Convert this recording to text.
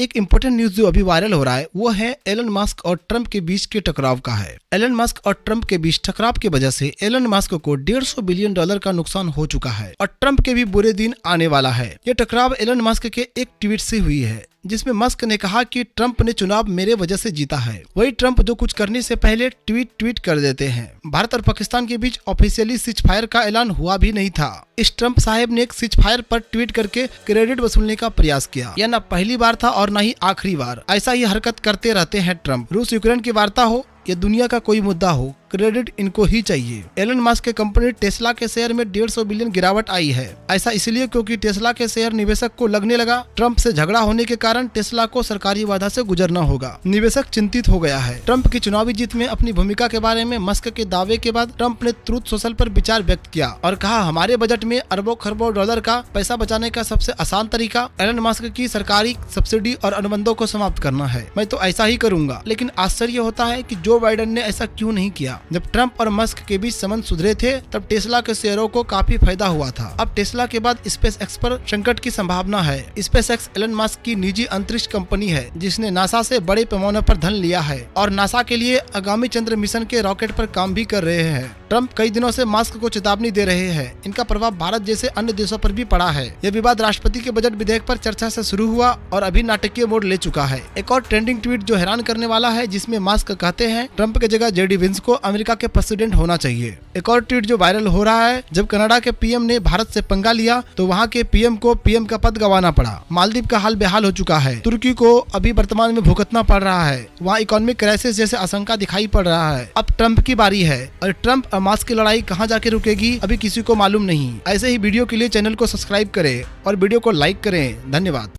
एक important news जो अभी वायरल हो रहा है वो है एलन मस्क और ट्रंप के बीच के टकराव का है। एलन मस्क और ट्रंप के बीच टकराव की वजह से एलन मस्क को $150 बिलियन का नुकसान हो चुका है और ट्रंप के भी बुरे दिन आने वाला है। ये टकराव एलन मस्क के एक ट्वीट से हुई है जिसमें मस्क ने कहा कि ट्रंप ने चुनाव मेरे वजह से जीता है। वही ट्रंप जो कुछ करने से पहले ट्वीट कर देते हैं। भारत और पाकिस्तान के बीच ऑफिशियली सीज फायर का ऐलान हुआ भी नहीं था। इस ट्रंप साहब ने एक सीज फायर पर ट्वीट करके क्रेडिट वसूलने का प्रयास किया। यह न पहली बार था और न ही आखिरी बार। ऐसा ही हरकत करते रहते हैं ट्रंप। रूस यूक्रेन की वार्ता हो या दुनिया का कोई मुद्दा हो, क्रेडिट इनको ही चाहिए। एलन मस्क के कंपनी टेस्ला के शेयर में 150 बिलियन गिरावट आई है। ऐसा इसलिए क्योंकि टेस्ला के शेयर निवेशक को लगने लगा ट्रंप से झगड़ा होने के कारण टेस्ला को सरकारी बाधा से गुजरना होगा। निवेशक चिंतित हो गया है। ट्रंप की चुनावी जीत में अपनी भूमिका के बारे में मस्क के दावे के बाद ट्रंप ने ट्रूथ सोशल पर विचार व्यक्त किया और कहा, हमारे बजट में अरबों खरबों डॉलर का पैसा बचाने का सबसे आसान तरीका एलन मस्क की सरकारी सब्सिडी और अनुबंधों को समाप्त करना है। मैं तो ऐसा ही करूंगा। लेकिन आश्चर्य होता है कि जो बाइडेन ने ऐसा क्यों नहीं किया। जब ट्रंप और मस्क के बीच संबंध सुधरे थे तब टेस्ला के शेयरों को काफी फायदा हुआ था। अब टेस्ला के बाद स्पेस एक्स पर संकट की संभावना है। स्पेस एक्स एलन मस्क की निजी अंतरिक्ष कंपनी है जिसने नासा से बड़े पैमाने पर धन लिया है और नासा के लिए आगामी चंद्र मिशन के रॉकेट पर काम भी कर रहे हैं। ट्रंप कई दिनों से मस्क को चेतावनी दे रहे हैं। इनका प्रभाव भारत जैसे अन्य देशों पर भी पड़ा है। यह विवाद राष्ट्रपति के बजट विधेयक पर चर्चा से शुरू हुआ और अभी नाटकीय मोड़ ले चुका है। एक और ट्रेंडिंग ट्वीट जो हैरान करने वाला है जिसमें मस्क कहते हैं ट्रंप के जगह जेडी विंस को अमेरिका के प्रेसिडेंट होना चाहिए। एक और ट्वीट जो वायरल हो रहा है, जब कनाडा के पीएम ने भारत से पंगा लिया तो वहां के पीएम को पीएम का पद गंवाना पड़ा। मालदीव का हाल बेहाल हो चुका है। तुर्की को अभी वर्तमान में भुगतना पड़ रहा है। वहाँ इकोनॉमिक क्राइसिस जैसे आशंका दिखाई पड़ रहा है। अब ट्रंप की बारी है और ट्रंप और मस्क की लड़ाई कहां जाके रुकेगी अभी किसी को मालूम नहीं। ऐसे ही वीडियो के लिए चैनल को सब्सक्राइब करें और वीडियो को लाइक करें। धन्यवाद।